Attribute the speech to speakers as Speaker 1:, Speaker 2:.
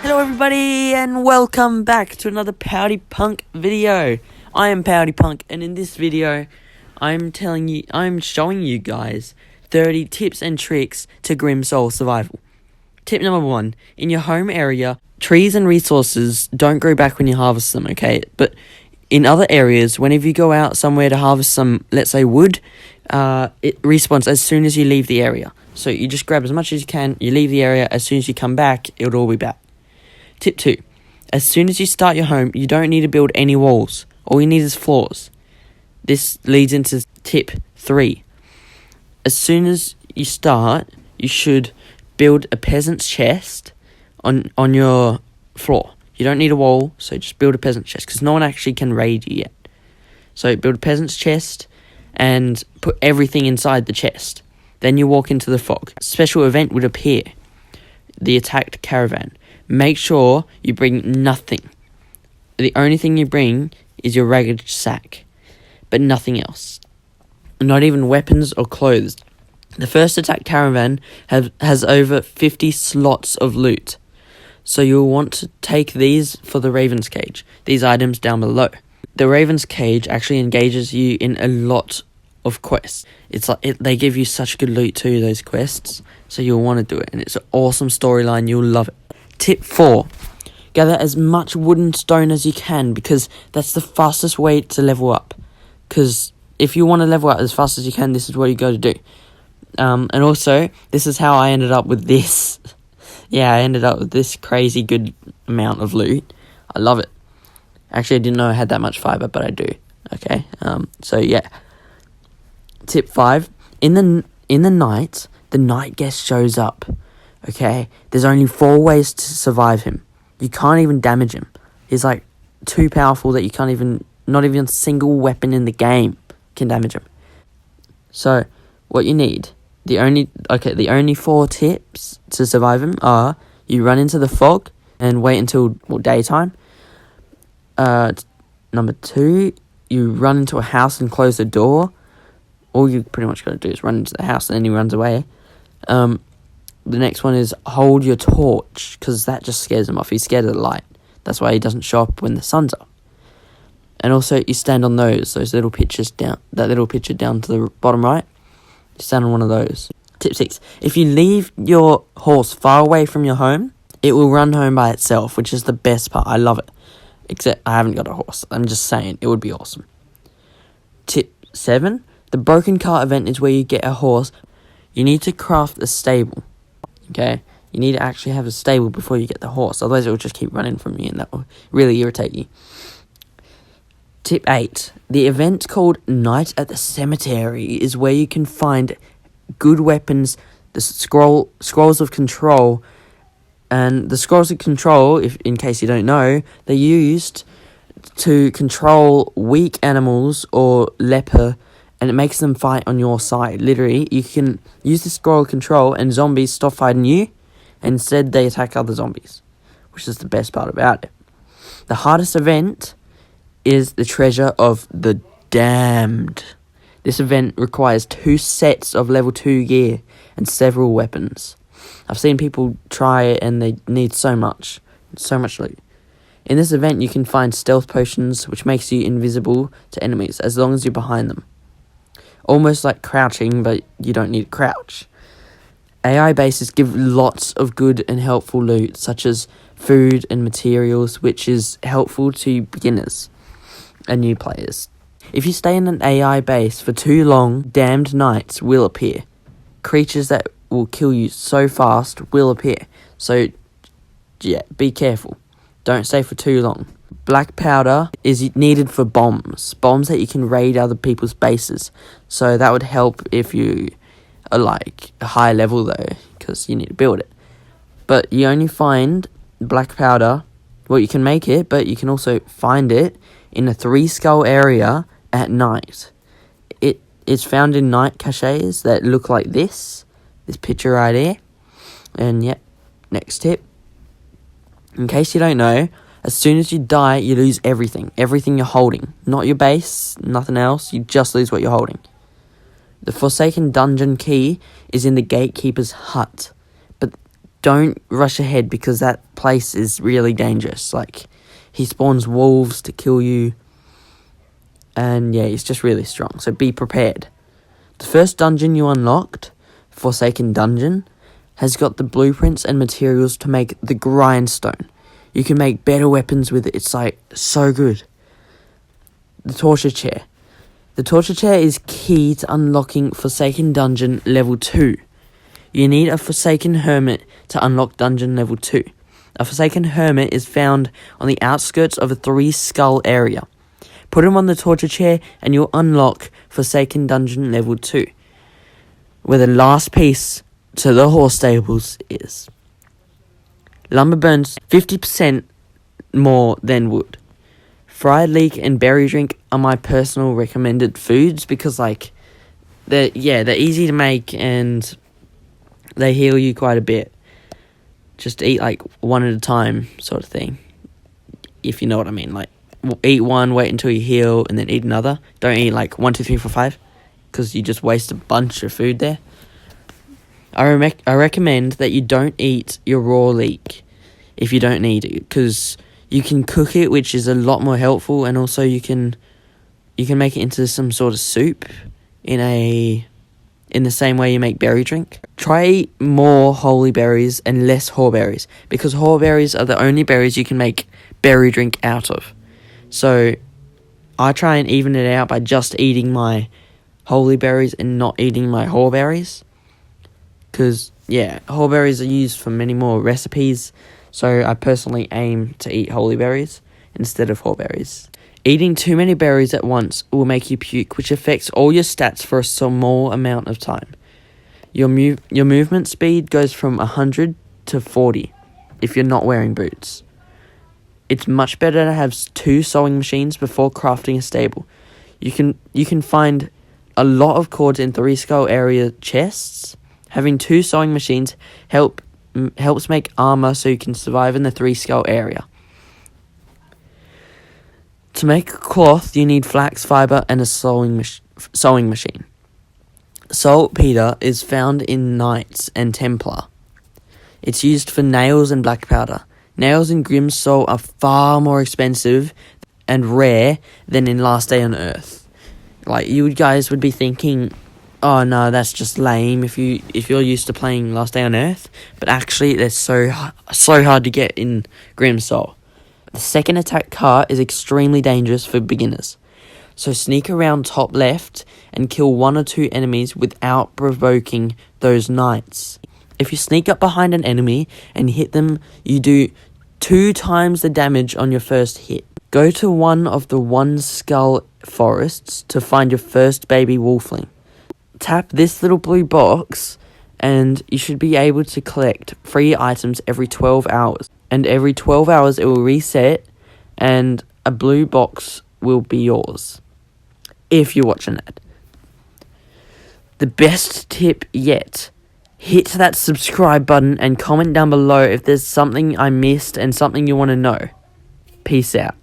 Speaker 1: Hello everybody and welcome back to another POWDIEPUNK video. I am POWDIEPUNK and in this video I'm showing you guys 30 tips and tricks to Grim Soul survival. Tip number 1, in your home area, trees and resources don't grow back when you harvest them, okay? But in other areas, whenever you go out somewhere to harvest some, let's say wood, it respawns as soon as you leave the area. So you just grab as much as you can, you leave the area, as soon as you come back, it'll all be back. Tip 2. As soon as you start your home, you don't need to build any walls. All you need is floors. This leads into tip 3. As soon as you start, you should build a peasant's chest on your floor. You don't need a wall, so just build a peasant's chest, because no one actually can raid you yet. So build a peasant's chest and put everything inside the chest. Then you walk into the fog. A special event would appear. The attacked caravan. Make sure you bring nothing. The only thing you bring is your ragged sack, but nothing else. Not even weapons or clothes. The first attack caravan has over 50 slots of loot, so you'll want to take these for the Raven's Cage. These items down below. The Raven's Cage actually engages you in a lot of quests. It's like they give you such good loot too, those quests, so you'll want to do it, and it's an awesome storyline. You'll love it. Tip 4. Gather as much wood and stone as you can, because that's the fastest way to level up. Because if you want to level up as fast as you can, this is what you got to do. And also, this is how I ended up with this. Yeah, I ended up with this crazy good amount of loot. I love it. Actually, I didn't know I had that much fiber, but I do. Okay, so yeah. Tip 5. In the night, the night guest shows up. Okay, there's only 4 ways to survive him. You can't even damage him. He's like too powerful that you can't even, not even a single weapon in the game can damage him. So, what you need, the only 4 tips to survive him are, you run into the fog and wait until daytime. Number 2, you run into a house and close the door. All you pretty much got to do is run into the house and then he runs away. The next one is hold your torch, because that just scares him off. He's scared of the light. That's why he doesn't show up when the sun's up. And also, you stand on those little pictures down, that little picture down to the bottom right. You stand on one of those. Tip 6. If you leave your horse far away from your home, it will run home by itself, which is the best part. I love it. Except I haven't got a horse. I'm just saying, it would be awesome. Tip 7. The broken cart event is where you get a horse. You need to craft a stable. Okay, you need to actually have a stable before you get the horse, otherwise it will just keep running from you and that will really irritate you. Tip 8. The event called Night at the Cemetery is where you can find good weapons, the scrolls of control, and the scrolls of control, if in case you don't know, they're used to control weak animals or leper, and it makes them fight on your side. Literally, you can use the scroll control and zombies stop fighting you, and instead they attack other zombies, which is the best part about it. The hardest event is the Treasure of the Damned. This event requires 2 sets of level 2 gear and several weapons. I've seen people try it and they need so much loot. In this event, you can find stealth potions, which makes you invisible to enemies as long as you're behind them. Almost like crouching, but you don't need to crouch. AI bases give lots of good and helpful loot, such as food and materials, which is helpful to beginners and new players. If you stay in an AI base for too long, damned knights will appear. Creatures that will kill you so fast will appear. So, yeah, be careful. Don't stay for too long. Black powder is needed for bombs that you can raid other people's bases. So that would help if you are like a high level though, because you need to build it. But you only find black powder, well, you can make it, but you can also find it in a 3-skull area at night. It's found in night caches that look like this picture right here. And yep, next tip. In case you don't know, as soon as you die, you lose everything you're holding. Not your base, nothing else, you just lose what you're holding. The Forsaken Dungeon key is in the Gatekeeper's hut, but don't rush ahead because that place is really dangerous. Like, he spawns wolves to kill you. And yeah, he's just really strong. So be prepared. The first dungeon you unlocked, Forsaken Dungeon, has got the blueprints and materials to make the grindstone. You can make better weapons with it. It's like so good. The torture chair. The torture chair is key to unlocking Forsaken Dungeon level 2. You need a Forsaken Hermit to unlock dungeon level 2. A Forsaken Hermit is found on the outskirts of a 3-skull area. Put him on the torture chair and you'll unlock Forsaken Dungeon level 2, where the last piece to the horse stables is. Lumber burns 50% more than wood. Fried leek and berry drink are my personal recommended foods because, like, they're easy to make and they heal you quite a bit. Just eat, like, one at a time sort of thing, if you know what I mean. Like, eat one, wait until you heal, and then eat another. Don't eat, like, 1, 2, 3, 4, 5, because you just waste a bunch of food there. I recommend that you don't eat your raw leek if you don't need it, because you can cook it, which is a lot more helpful, and also you can make it into some sort of soup in the same way you make berry drink. Try more holy berries and less haw-berries, because haw-berries are the only berries you can make berry drink out of. So I try and even it out by just eating my holy berries and not eating my haw-berries. Because, yeah, haw-berries are used for many more recipes, so I personally aim to eat holy berries instead of haw-berries. Eating too many berries at once will make you puke, which affects all your stats for a small amount of time. Your movement speed goes from 100 to 40 if you're not wearing boots. It's much better to have 2 sewing machines before crafting a stable. You can find a lot of cords in 3-skull area chests. Having 2 sewing machines helps make armor so you can survive in the 3-skull area. To make cloth, you need flax fiber and a sewing machine. Saltpeter is found in Knights and Templar. It's used for nails and black powder. Nails in Grim Soul are far more expensive and rare than in Last Day on Earth. Like, you guys would be thinking, oh no, that's just lame if you're used to playing Last Day on Earth. But actually, they're so hard to get in Grim Soul. The second attack cart is extremely dangerous for beginners. So sneak around top left and kill 1 or 2 enemies without provoking those knights. If you sneak up behind an enemy and hit them, you do 2 times the damage on your first hit. Go to one of the 1-skull forests to find your first baby wolfling. Tap this little blue box and you should be able to collect free items every 12 hours. And every 12 hours it will reset and a blue box will be yours, if you're watching that. The best tip yet, hit that subscribe button and comment down below if there's something I missed and something you want to know. Peace out.